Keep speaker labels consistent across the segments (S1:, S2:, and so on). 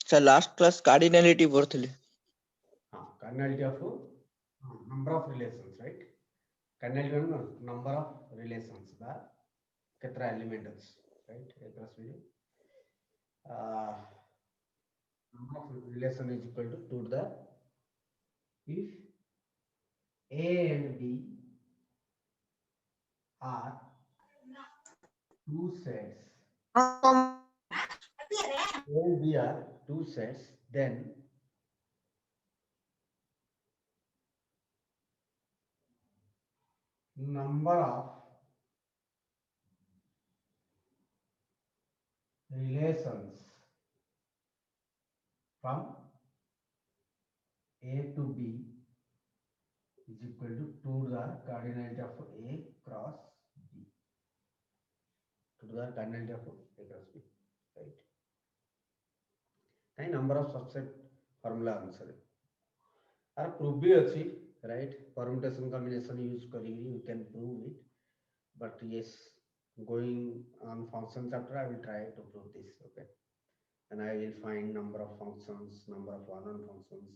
S1: Sir last class cardinality पढ़थिले
S2: cardinality of number of relations, right? Cardinality means number of relations ba ketra element ଅଛି, right? across video number of relation is equal to 2 to the if A and B are two sets, A and B are two sets, then number of relations from A to B is equal to 2 to the cardinality of A cross B. 2 to the cardinality of A cross B, right? And number of subset formula answer. Our proof bhi achi, right? Permutation combination use kari you can prove it. But yes, going on function chapter, I will try to prove this. Okay, and I will find number of functions, number of one-on functions.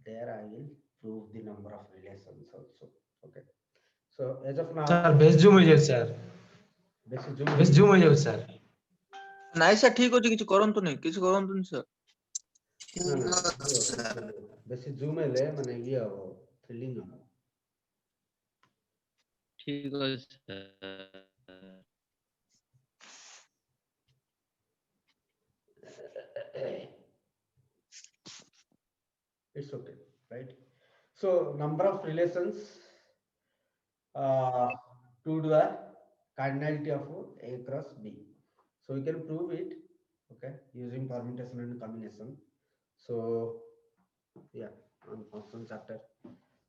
S2: There I will prove the number of relations also. Okay, so as of now,
S3: sir base zoom हो जाए sir base zoom हो जाए sir
S1: ନାଇଁ sir ଠିକ ଅଛି କିଛି କରନ୍ତୁନି sir
S2: ବେଶୀ ଜୁମ୍ ହେଲେ ମାନେ ଇଏ ହବ ଫିଲିଂ ହବ
S4: ठीक है sir
S2: it's okay, right? So number of relations to the cardinality of A cross B, so we can prove it, okay, using permutation and combination. So yeah, on function chapter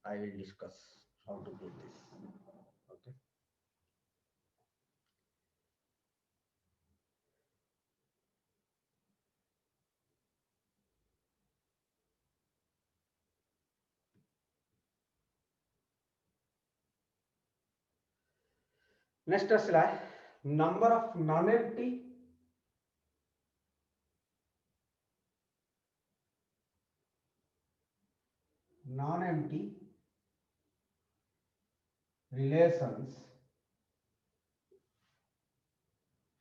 S2: I will discuss how to prove this. Okay, next slide, number of non-empty relations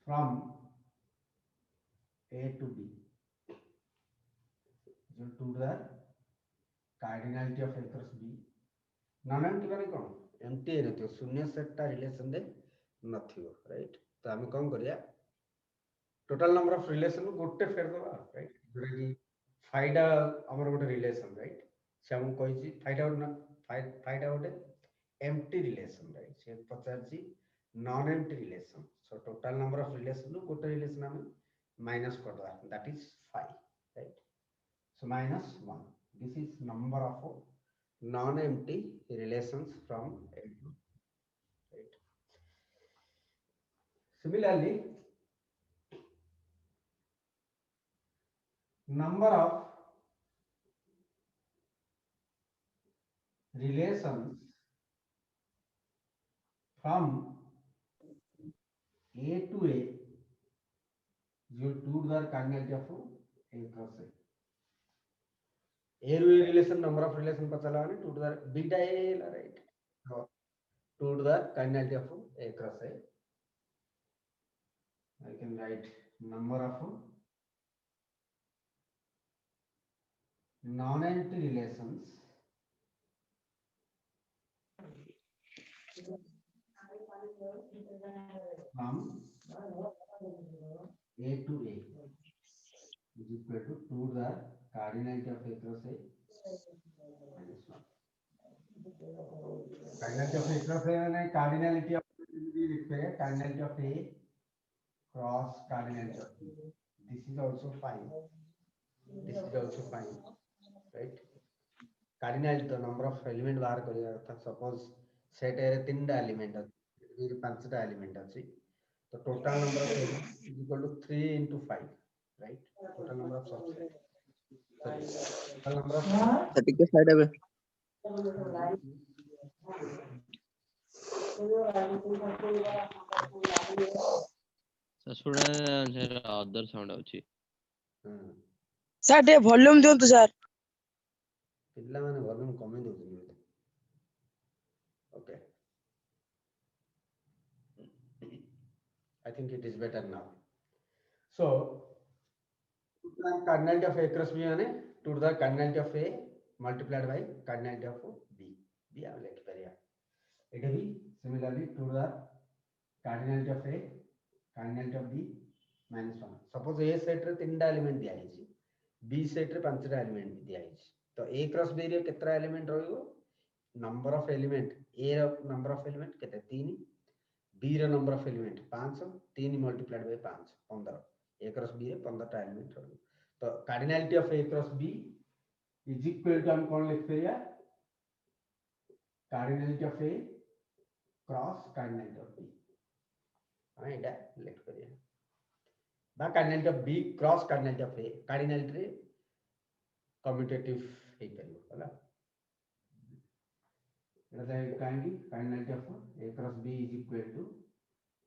S2: from A to B equal to the cardinality of A cross B. Non-empty माने कौन? Empty है नथियो, शून्य set टा relation दे नथियो, right? तो हम कौन करिया? Total number of relation गोटे फेर दवा, right? जोरा कि फाइडा हमर गोटे रिलेशन, right? से हम कोइ छी फाइडा गोटे empty relation, right? से पचार छी non-empty relation. So total number of relation गोटे relation हम minus कर दवा, that is 5, right? So minus 1. This is number of non-empty relations from A to B, right? Similarly, number of relations from A to A you do the cardinality of A cross A. A relation, number of relation पता लगा नहीं, 2 to the beta A La, right? So 2 to the cardinality of A cross A. I can write number of non-empty relations from A to A is equal to 2 the cardinality of A cross A minus 1. Cardinality of A cross A and cardinality of cardinality of A cross cardinality of B. This is also fine. This is also fine, right? Cardinality the number of element बाहर करिया था. Suppose set है 3 element है, 5 element है. The total number of elements is equal to 3 into 5, right? Total number of subset. Sorry, total number of
S1: ଟିକେ side ଏବେ
S4: ससुरा other sound आउची
S5: sir ଟିକେ ଭଲ୍ୟୁମ୍ ଦିଅନ୍ତୁ ସାର୍।
S2: ପିଲାମାନେ ଭଲ୍ୟୁମ୍ କମେଇ ଦଉଛନ୍ତି ବୋଧେ। Okay. I think it is better now. So, cardinality of A cross B माने 2 to the cardinality of A multiplied by cardinality of B. B आप लिख परिया। एटा भी similarly 2 to the cardinality of A cardinality of B minus 1. Suppose A set रे 3 टा element दिया है B set रे 5 टा एलिमेंट दिया है तो A cross B रे कितना एलिमेंट रहइबो नंबर ऑफ एलिमेंट A रो नंबर ऑफ एलिमेंट केते 3 B रो number of element 5 3 multiplied by 5 15 A cross B रे 15 टा एलिमेंट रहइबो तो cardinality of A cross B is equal to हम कौन लिख परिया cardinality of A cross cardinality of B हां एटा लिख परिया बा cardinality of B cross cardinality of A cardinality रे कम्यूटेटिव हे परियो होला cardinality of A cross B is equal to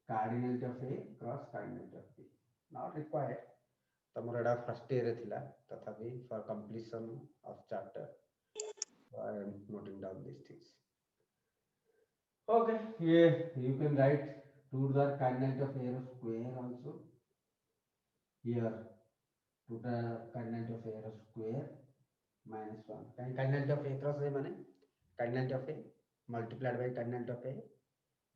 S2: cardinality of A cross cardinality of B. Not required. तमरो एडा फर्स्ट ईयर रे थिला तथापि for completion of chapter I am noting down these things. Okay, here you can write 2 to the cardinality of A square also. Here 2 to the cardinality of A square minus 1. Cardinality of A cross A माने cardinality of A multiplied by cardinality of A,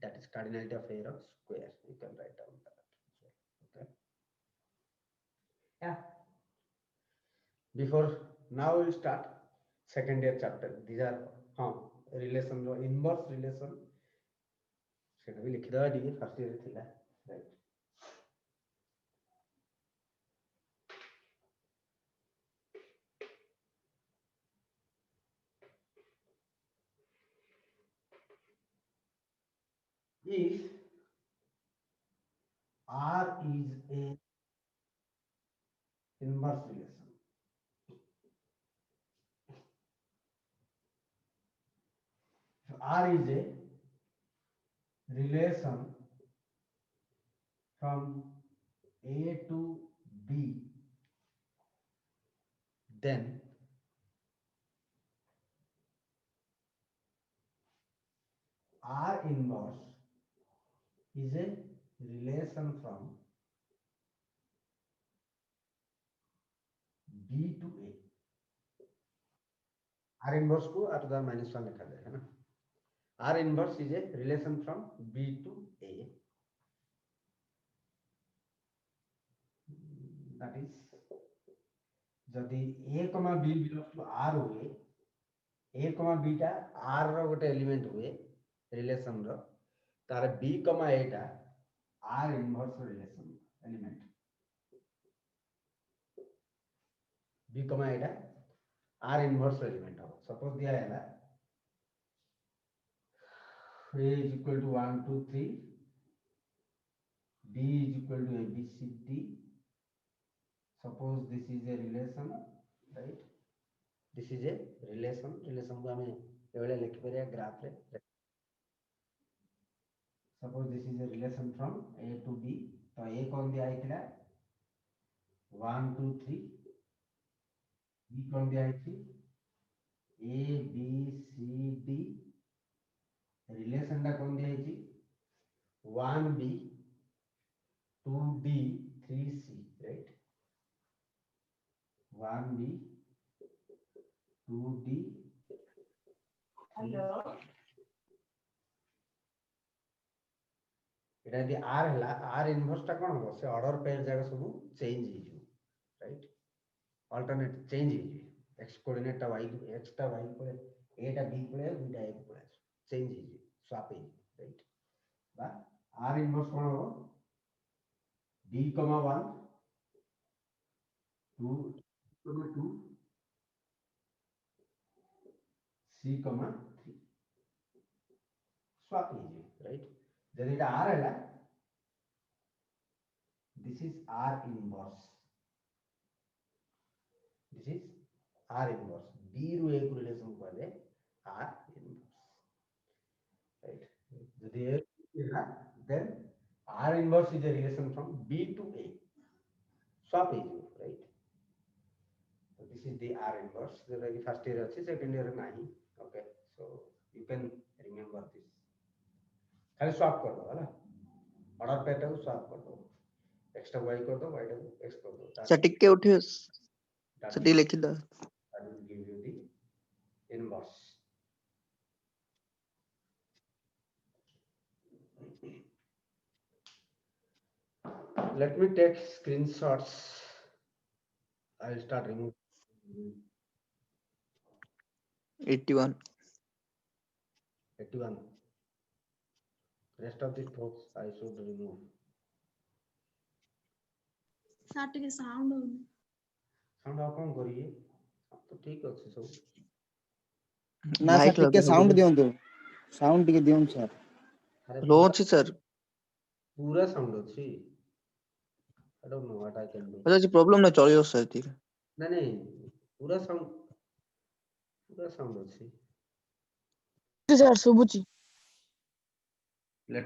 S2: that is cardinality of A square. You can write down that. Okay. Yeah. Before now we will start second year chapter. These are relation inverse relation. सेटा भी लिखि दवा the first year थिला right if R is a inverse relation, if R is a relation from A to B, then R inverse is a relation from B to A. R inverse को at the minus 1 लिखा जाएगा ना R inverse is a relation from B to A. That is जदि A, B belongs to R हुए A, B टा R रो गोटे element हुए relation रो तार B, A टा R inverse relation element B, A टा R inverse एलिमेंट हो suppose दिया है ना A is equal to 1 2 3 B is equal to A B C D. Suppose this is a relation, right? This is a relation को हमें एवले लिख परिया graph रे. Suppose this is a relation from A to B. तो A कौन दिया है किला 1 2 3 B कौन दिया है थी A B C D relation दा कौन दिया है थी 1B 2D 3C, right? 1B 2D. Hello. এটা যদি R হলা R ইনভার্স টা কোন হবে সে অর্ডার পেয়ার জায়গা সব চেঞ্জ হই যাবে রাইট অল্টারনেট চেঞ্জ হই যাবে x কোঅর্ডিনেট টা y x টা y করে a টা b করে দুইটা a করে চেঞ্জ হই যাবে স্বাপ হই রাইট বা R ইনভার্স কোন হবে b, 1 2 2 C, 3 swap easy, right? Then it R है this is R inverse. This is R inverse. B रू एक relation करे R inverse, right? Then R inverse is a relation from B to A. Swap easy, right? is the R inverse. The first year अच्छी, second year नहीं. Okay, so you can remember this. खाली swap कर दो, है ना? Order pattern swap कर दो. Extra y कर दो, y को x कर दो.
S1: सर टिक के उठियो
S2: That
S1: सटी लिखी दो
S2: will give you the inverse. Let me take screenshots. I'll start removing
S1: 81
S2: 81. Rest of the folks I should remove.
S5: Sir ଟିକେ ସାଉଣ୍ଡ ହଉନି।
S2: Sound ଆଉ କଣ କରିବେ? ତ ଠିକ ଅଛି ସବୁ।
S6: ନା ସାର୍
S1: ମାଇକ୍
S6: ଟିକେ
S1: ଲଗେଇ
S6: ସାଉଣ୍ଡ
S1: ଦो
S6: ଦିଅନ୍ତୁ, ସାଉଣ୍ଡ ଟିକେ ଦିଅନ୍ତୁ ସାର୍।
S2: ଆରେ
S1: लो ଅଛି सर
S2: पूरा साउंड ଅଛି। I don't know what I can do.
S1: अच्छा जी प्रॉब्लम ना चलियो सर ठीक
S2: नहीं पूरा साउंड ଅଛି।
S5: ସାର୍ ଶୁଭୁଛି।
S2: Let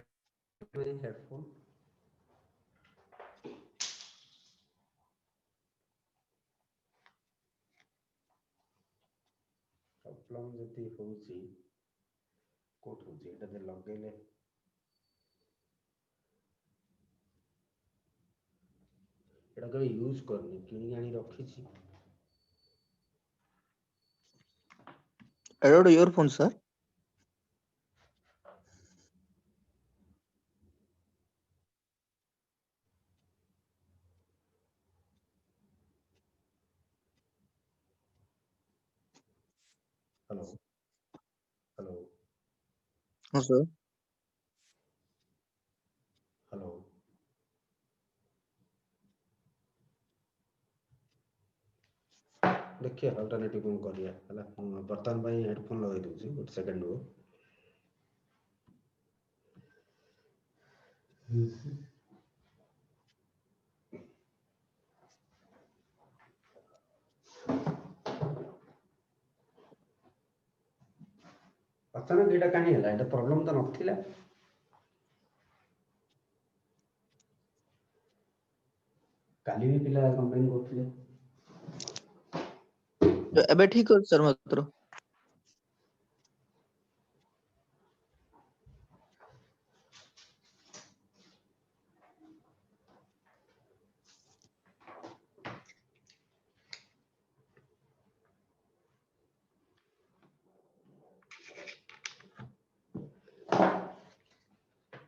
S2: me headphone. प्रॉब्लम जति होउची कोट होउची एटा दे लगेले एटा केबे यूज करनी किनी आनी रखिछी।
S1: एरोड इयरफोन सर
S2: हेलो हेलो
S1: हां सर
S2: हेलो देखिए अल्टरनेटिव कोन करिया हला बर्तन भाई हेडफोन लगा दूची 1 सेकंड हो। अचानक एटा कानी हला एटा प्रॉब्लम तो नथिला। काली भी पिला कंप्लेन करथिले।
S1: एबे ठीक हो सर मात्र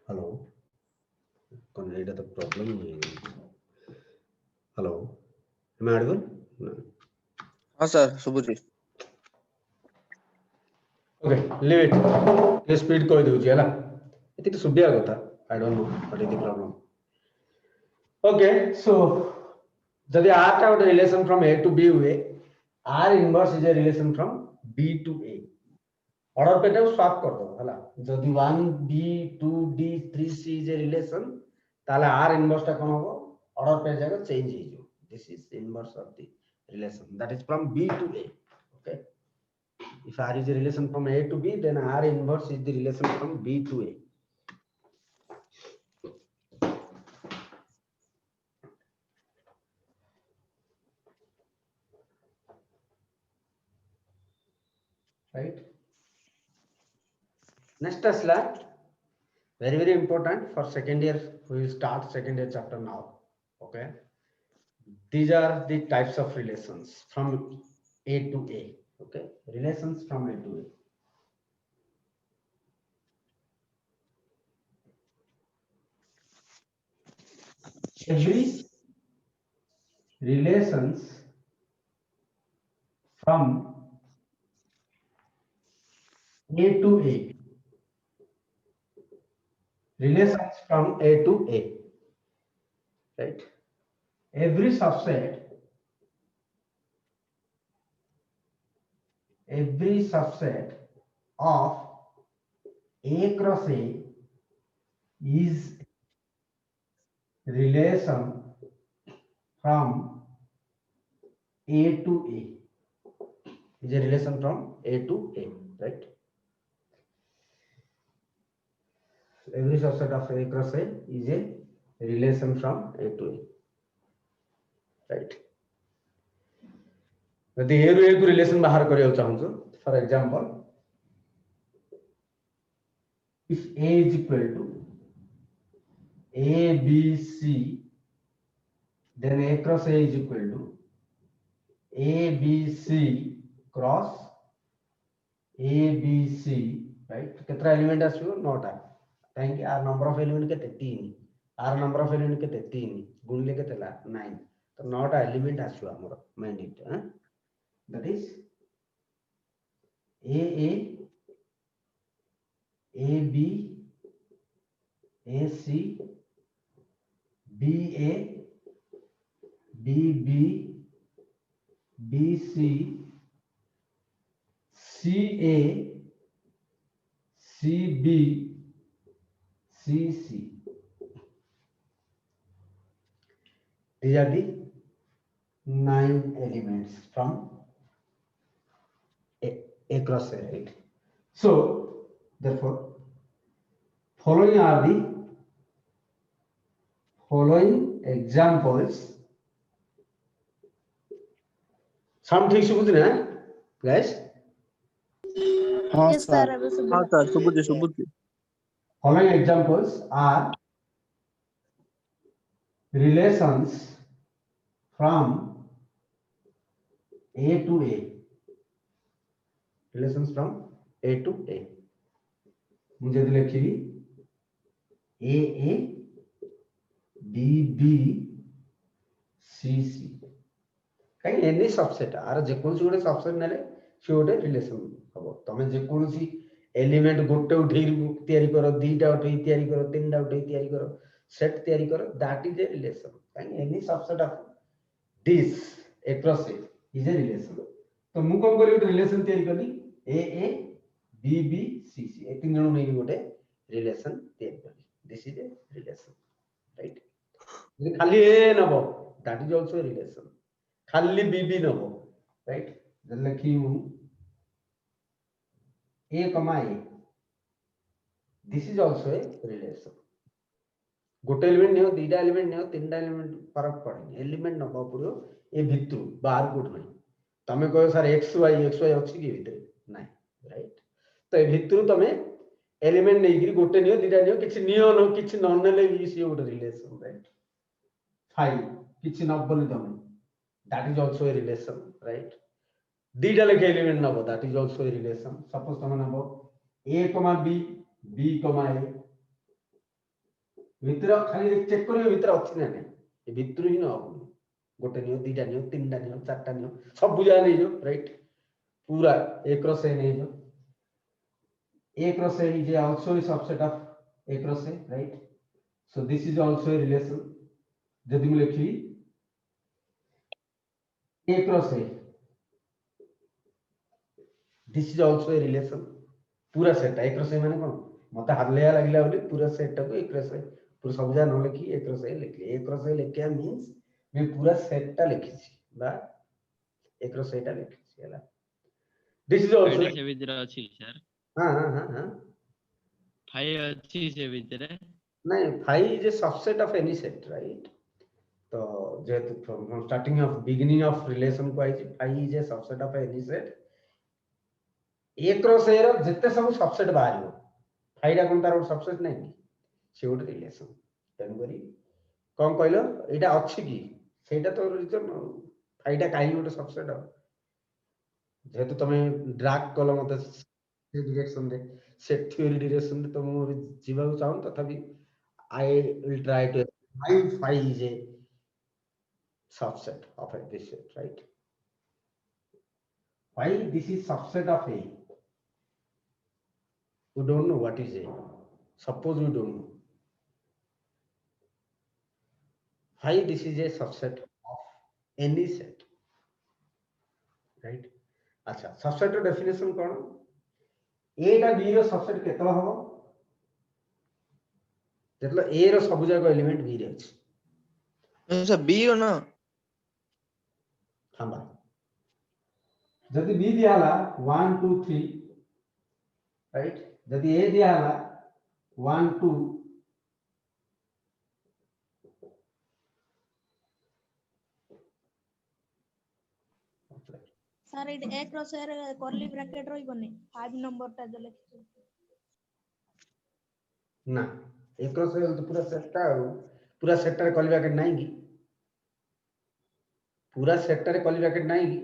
S2: हेलो कौन एटा तो प्रॉब्लम नहीं है। Hello am I audible?
S1: हां सर सुबुची
S2: ओके लीव इट ये स्पीड कोई दूची हला एति तो सुबिया कथा। I don't know what is the problem. Okay so जदि r टा गोटे relation from a to b हुए r inverse is a relation from b to a। Order पेटा स्वैप कर दो हला जदि 1 b 2 d 3 c is a relation ताले r इनवर्स टा कोन होबो ऑर्डर पे जागा चेंज हो जो। This is inverse of the relation that is from b to a। Okay if r is a relation from a to b then r inverse is the relation from b to a। right next slide very important for second year we will start second year chapter now। okay these are the types of relations from a to a। okay relations from a to a। every relations from a to a relations from a to a right every subset of a cross a is relation from a to a is a relation from a to a right every subset of a cross a is a relation from a to a right जदि ए रु ए को relation बाहर करिया चाहूछु for example if a is equal to a b c then a cross a is equal to a b c cross a b c right कितना element आसो 9 टा thank you R number of element केते 3 are number of element केते 3 गुणले केतेला 9 तो 9 टा element आसो हमर मैंडेट ह that is a b a c b a b b b c c a c b c c these are the 9 elements from a cross a, right? So therefore following are the following examples. Sound ठीक सुबुझ ना guys?
S6: हाँ
S5: Yes,
S6: sir
S5: sir.
S1: हाँ sir Subuddhi
S2: Following examples are relations from A to A. Relations from A to A. मुझे लिखी A B B C C कहीं any subset R J कोनसी गोटे subset नेले से गोटे रिलेशन हबो तमे जे कोनसी एलिमेंट गोटे उठेई तयारी करो दीटा उठेई तयारी करो तीनटा उठेई तयारी करो सेट तयारी करो दैट इज ए रिलेशन कहीं any subset of this across it is a relation तो मु कोन करी रिलेशन तयारी करली ए बी बी सी सी ए तीन जण नै गोटे रिलेशन तयारी करली this is a relation right यदि खाली ए नबो that is also a relation खाली बीबी नबो राइट जब लिखी हूं a comma a this is also a relation गोटे एलिमेंट नहीं हो दीटा एलिमेंट नहीं हो तीनटा एलिमेंट फरक पड़े एलिमेंट नबो पड़ो ए भितरु बाहर कोठ नहीं तमे कहो सर xy अछि कि भितर नहीं राइट तो ए भितरु तमे एलिमेंट नहीं गिरी गोटे नहीं हो दीटा नहीं हो किछि नियो न किछि नन नेले इसी गोटे रिलेशन राइट फाइ किछि न बोली तमे that is also a relation right dita like element nabo that is also a relation suppose tama nabo a comma b b comma a vitra khali check kariyo vitra अछि na नै e vitru hi न गोटे neo दीटा neo तीनटा neo चारटा neo सब बुझा नै जो right पूरा a cross a नै जो a cross a is also a subset of a cross a right so this is also a relation जदि मु लिखी a cross a this is also a relation पूरा सेट a cross a माने कोन मते हारलेया लागिला बोली पूरा सेट को a cross a पूरा सब जा न लिखी a cross a लिखली a cross a लिखिया मींस मैं पूरा सेट टा लिखी छी बा a cross a टा लिखी छी हला this is also
S4: से भितर अछि सर
S2: हां
S4: फाइ अछि से भितर
S2: नहीं phi is a subset of any set right तो जेहेतु from starting of beginning of relation को आई phi is a subset of any set a cross a रो जत्ते सब सबसेट बाहरियो phi रा कोन तार सबसेट नै से गोटे रिलेशन तन करी कोन कहलो एटा अछि कि सेटा तो रीजन phi टा काई गोटे सबसेट जेहेतु तमे ड्रैग कलो मते से डायरेक्शन रे सेट थ्योरी डायरेक्शन रे तो मु जीवा चाहूं तथापि I will try to why phi is a subset of this set, right? Why this is subset of A? We don't know what is A. Suppose we don't know. Why this is a subset of any set, right? अच्छा subset ର definition कौन? A टा B रो subset केतला हबो? जेतला A रो सब जाक element B रे अछि
S1: sir B हो ना
S2: थांबा जदि B दिया हला 1 2 3 राइट जदि A दिया हला 1 2
S5: सर ये एक रो सर कर्ली ब्रैकेट रही बने 5 नंबर टा जो लिखि
S2: ना एक रो से तो पूरा सेटटा पूरा सेक्टर कर्ली ब्रैकेट नहीं की पूरा सेक्टर कर्ली ब्रैकेट नहीं की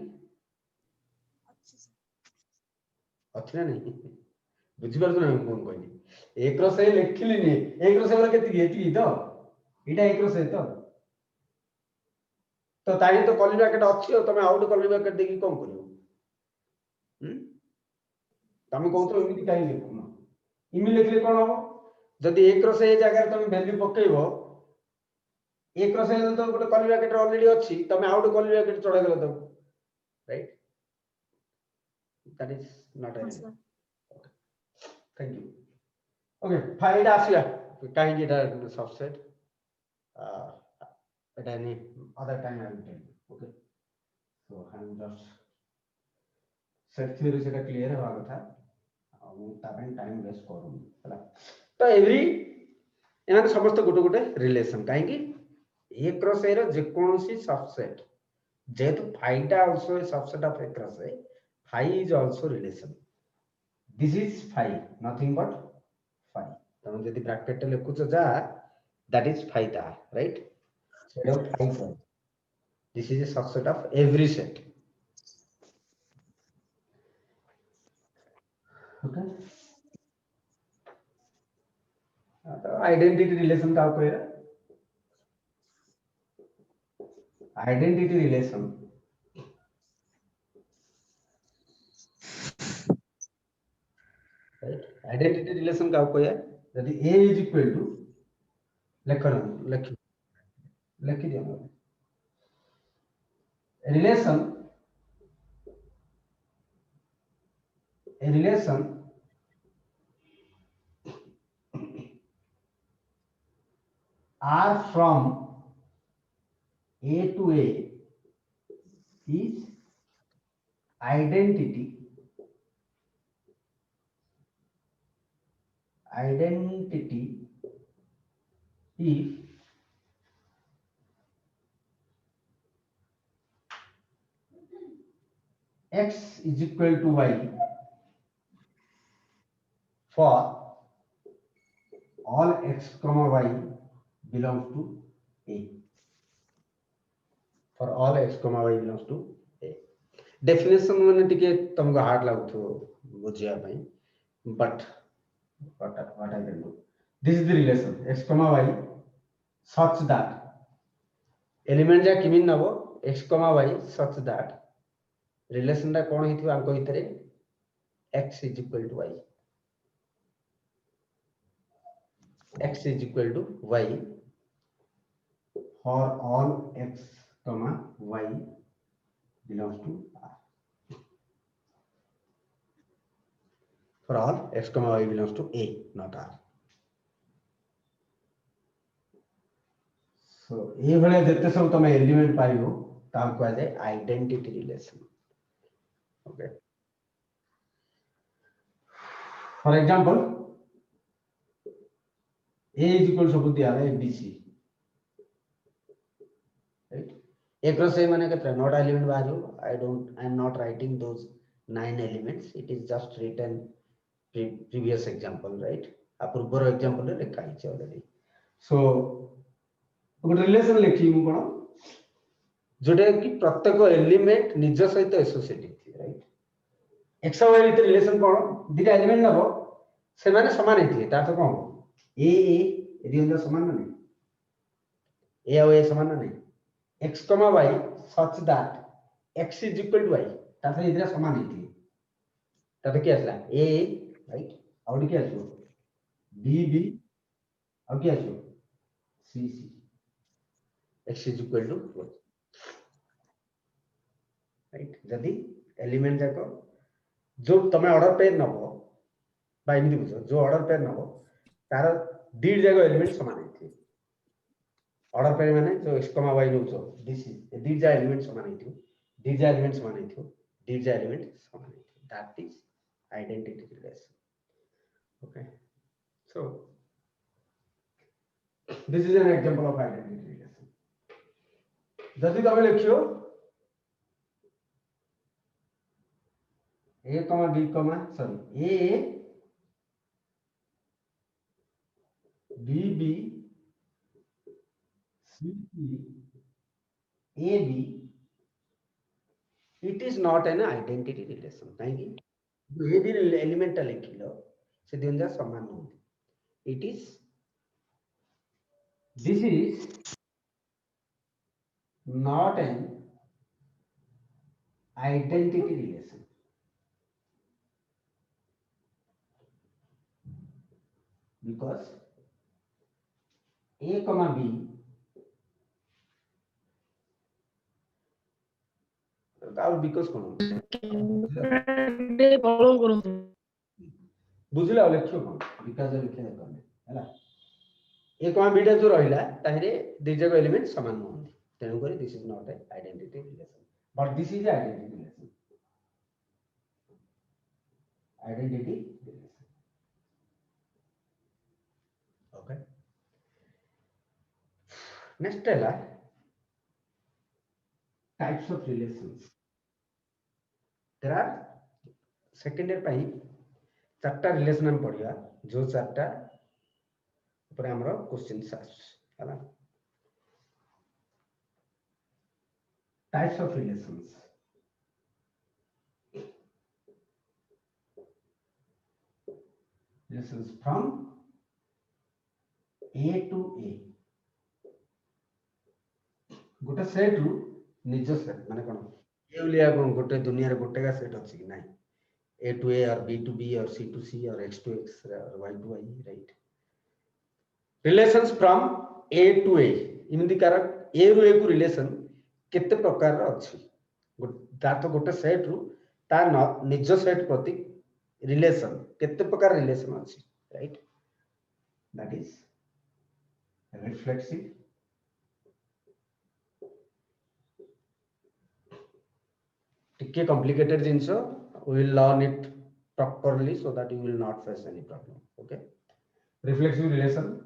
S5: अच्छे से
S2: अच्छी ना नहीं बुझी पारछ ना कोन कहली एक रो से लिखिली नहीं एक रो से वाला केती एती तो एटा एक रो से तो ताई तो कर्ली ब्रैकेट अच्छी हो तमे आउट कर्ली ब्रैकेट देखि कोन करियो तमे कहू तो एमिति काई लिखुनो इमि लिखले कोन हो जदि एक रो से जगह तमे वैल्यू पकेइबो एक रो से तो गोटे कर्ली ब्रैकेट ऑलरेडी अछि तमे आउट कर्ली ब्रैकेट चढ़ा गेलो तो राइट दैट इज नॉट
S5: हाँ
S2: एन
S5: सर
S2: थैंक यू ओके फाइल आसिया काहे जेटा subset at any other time I will tell you okay so I am just set theory सेटा क्लियर हेबा कथा मु तापन टाइम वेस्ट करूनी हला तो एवरी एना समस्त गोटे गोटे रिलेशन काहे कि एक क्रॉस ए रो जे कोनसी सबसेट जेतु फाइटा also a subset of A cross A phi is also relation this is phi nothing but phi तमे जदि ब्रैकेट लिखुछ जा दैट इज फाइटा right set of five set. This is a subset of every set. Okay. Identity relation का कोई है? Identity relation. Right. Identity relation का कोई है? यदि A is equal to लिखी दिया a relation R from A to A is identity if x is equal to y for all x comma y belongs to A. For all x comma y belongs to A. Definition माने टिके तुमको hard लागुथो बुझिया पई but what I can do, this is the relation x comma y such that element ja Kimin Nebo x comma y such that relation टा कोन हिथिबा अंको हितरे x is equal to y, x is equal to y for all x comma y belongs to R. For all x comma y belongs to A, not R. So ये भले जते सब तमे element पाइबो ताम को जाय identity relation. Okay. For example, A is equal to दिया है BC. Right? A cross A माने के नॉट एलिमेंट बाजू I am not writing those 9 elements. It is just written previous example, right? A पूर्वर example रे लिखा है already. So ଗୋଟେ relation लिखी मु कोन जोटे कि प्रत्येक एलिमेंट निज सहित एसोसिएटेड थी राइट x और y रिलेशन कोन दिटा एलिमेंट नबो से माने समान हेथि ता तो कोन a यदि अंदर समान नहीं a और a समान नहीं x y such that x is equal to y ता तो इधर समान हेथि ता तो क्या आसला a राइट और क्या आसो b और क्या आसो c x is equal to 4 right जदी एलिमेंट जाको जो तमे ऑर्डर पेयर नबो बा एमिति बुझो जो ऑर्डर पेयर नबो तार दीड जाको एलिमेंट समान हेथि ऑर्डर पेयर माने जो x y नउछो दिस इज दीड जा एलिमेंट समान हेथि दीड जा एलिमेंट समान हेथि दीड जा एलिमेंट समान हेथि that is identity relation okay so this is an example of identity relation जदी तमे लिखियो A comma B comma sorry A B B C C A B it is not an identity relation କାହିଁକି A B element ଲେଖିଲ ସେ ଦୁଇ ଜଣ ସମାନ ନୁହନ୍ତି it is this is not an identity relation because A comma B ଆଉ because କଣ ବୁଝିଲା ଲେଖିବ କଣ ବିକାଶ ଲେଖିବା ଦରକାର ହେଲା A comma B ଟା ଯୋଉ ରହିଲା ତାହିରେ ଦୁଇ ଯାକ ଏଲିମେଣ୍ଟ ସମାନ ନୁହନ୍ତି ତେଣୁ କରି this is not an identity relation but this is an identity relation okay next ହେଲା types of relations there are second year ପାଇଁ चारटा रिलेशन हम पढ़िया जो चारटा ऊपर हमरो क्वेश्चंस आला types of relations from A to A गोटे सेट रु निज सेट माने कोन ए लिया कोन गोटे दुनिया रे गोटे का सेट अछि कि नाही A to A or B to B or C to C or X to X or Y to Y, right? Relations from A to A. इमती कारक A रू A को relation कितने प्रकार अच्छी तो गोटे सेट रू ता निज सेट प्रति relation कितने प्रकार relation अच्छी right? That is reflexive, टिके complicated जिंसो we will learn it properly so that you will not face any problem. Okay, reflexive relation,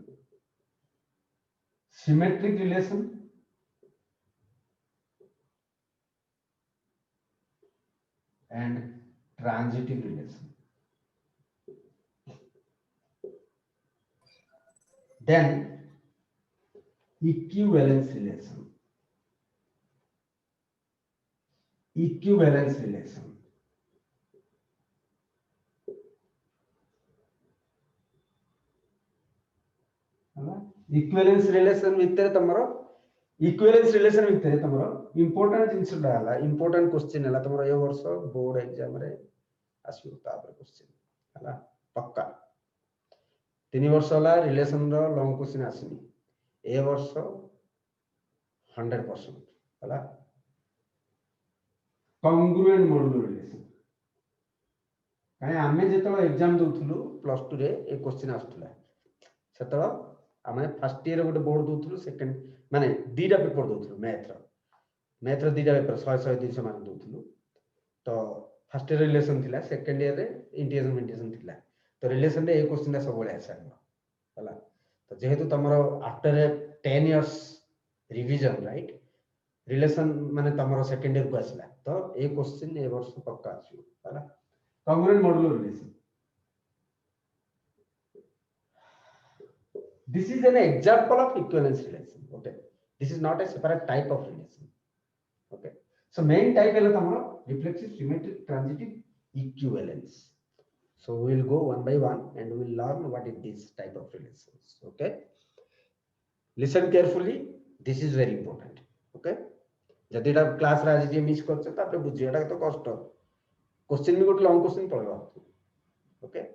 S2: symmetric relation, and transitive relation. Then equivalence relation. Equivalence relation. Equivalence relation भितर तमरो equivalence relation भितर तमरो important जिंस डाला important question हला तमरो ए वर्ष board exam रे आसीबो तापर question हला पक्का 3 वर्ष हला रिलेशन रो लॉन्ग क्वेश्चन आसीनी ए वर्ष 100% हला कॉन्ग्रुएंट मॉड्यूलर रिलेशन काहे आमे जेतो एग्जाम दोथुलु प्लस 2 रे ए क्वेश्चन आस्तुला सेतो आमे फर्स्ट ईयर गोटे बोर्ड दोथुलु सेकंड माने दीटा पेपर दोथुलु मैथ रो दीटा पेपर 100 100 300 मार्क दोथुलु तो फर्स्ट ईयर रिलेशन थिला सेकंड ईयर रे इंटीग्रेशन थिला तो रिलेशन रे ए क्वेश्चन सब बळे आसानो हला तो जेहेतु तमरो after 10 years revision right relation माने तमरो सेकंड ईयर को आसला तो ए क्वेश्चन ए वर्ष पक्का आसीबो हला congruent modular relation This is an example of equivalence relation. Okay, this is not a separate type of relation. Okay, so main type is reflexive, symmetric, transitive, equivalence. So we will go one by one and we will learn what is this type of relations. Okay, listen carefully. This is very important. Okay, जदि टा class रे आज जे miss करछ तापर बुझियाटा तो कष्ट question भी गोटे लॉन्ग क्वेश्चन पळवा. Okay,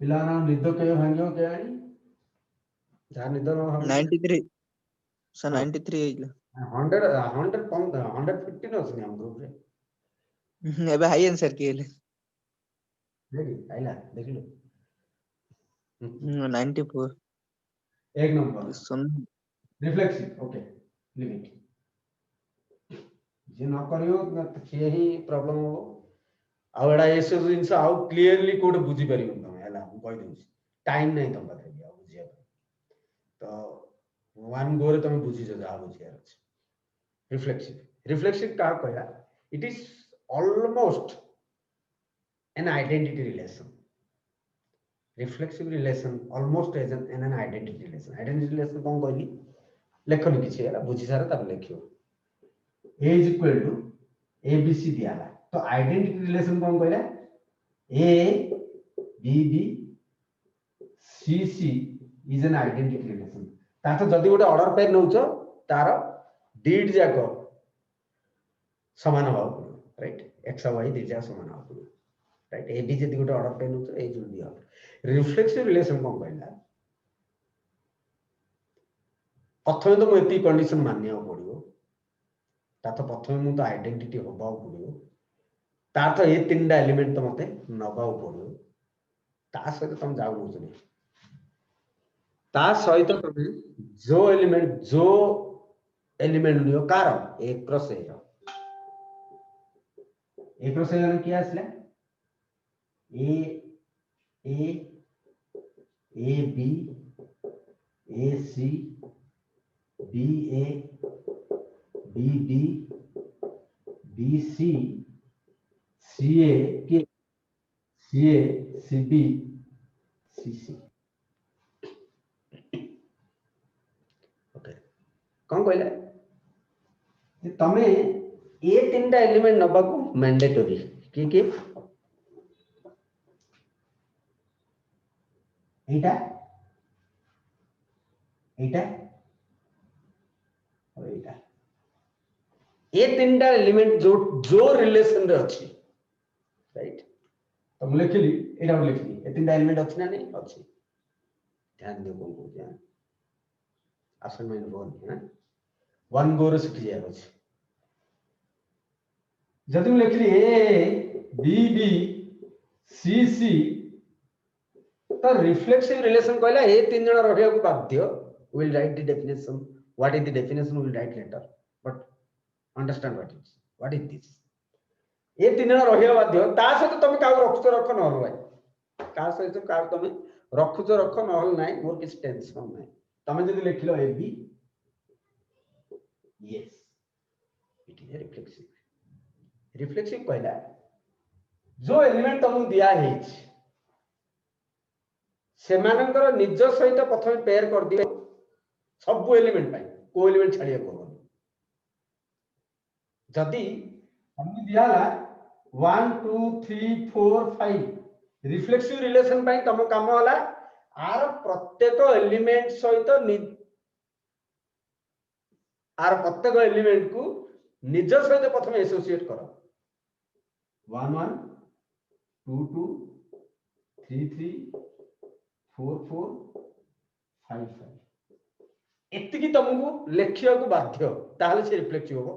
S2: पिलाना निद के भांगियो के आनी जा निद न
S1: 93 सर 93 आइला
S2: 115 अछि हम ग्रुप रे
S1: एबे हाई आंसर केले
S2: देखि आइला देखिलो
S1: 94
S2: एक नंबर
S1: सुन
S2: रिफ्लेक्सिव. ओके लिमिट जे न करियो से ही प्रॉब्लम हो आउडा एसे जिंस आउ क्लियरली कोड बुझी परियो तमे हला हम कहि दउ टाइम नै तम पाखरे बुझिया तो वन गो रे तमे बुझी जा बुझिया अछि रिफ्लेक्सिव क्या कहला it is almost an identity relation. Reflexive relation almost as an identity relation. Identity relation कौन कहली लेखन किसी है बुझी सारा तब लिखियो a is equal to abc दिया है तो identity relation कौन कहला a b c c is an identity relation. तातो जदि गोटे ऑर्डर पेयर नउछ तार डीड जाको समान होबा राइट x और y दिजा समान होबा राइट ए बी जदि गोटे ऑर्डर पेयर नउछ ए जुल दिया रिफ्लेक्सिव रिलेशन कौन कहला प्रथमे तो एति कंडीशन मानिया पड़ियो ता तो प्रथमे मु तो आइडेंटिटी होबा पड़ियो ता तो ए तीनटा एलिमेंट तो मते नबा पड़ियो ता सहित तुम जाउ नउछ नै ता सहित तुम जो एलिमेंट लियो कार ए क्रॉस ए क्या आसला A B A C B A B B B C C A K C A C B C C okay कौन कहला जे तमे ए तीनटा एलिमेंट नबा को मैंडेटरी की एटा और एटा ए तीनटा एलिमेंट जो रिलेशन रे अछि राइट तो हम लिखली एटा लिखली ए तीनटा एलिमेंट अछि ना नहीं अछि ध्यान दे कोन को ध्यान असाइनमेंट 1 है 1 गो रे सिटी जाय अछि जदि हम लिखली ए बी बी सी सी तो रिफ्लेक्सिव रिलेशन कहला ए तीन जण रहिया को बाध्य will write the definition what is the definition will write later but understand what is this ए तीन जण रहिया बाध्य ता सहित तुम का रख न भाई का सहित का तुम रख न नाही मोर किस टेंशन नाही तुम जदी लिखलो A B yes it is reflexive कहला जो एलिमेंट तुम दिया है सेमानकर निज सहित प्रथम पेयर कर दिए सब एलिमेंट पाई को एलिमेंट छाड़िया को जदी हमनी दिया ला 1 2 3 4 5 रिफ्लेक्सिव रिलेशन पाई तम काम होला आर प्रत्येक एलिमेंट सहित आर प्रत्येक एलिमेंट को निज सहित प्रथम एसोसिएट करो 1 1 2 2 3 3 4 4 5 5 एतिकी तुमको लेखिया को बाध्य ताहले से रिफ्लेक्टिव हो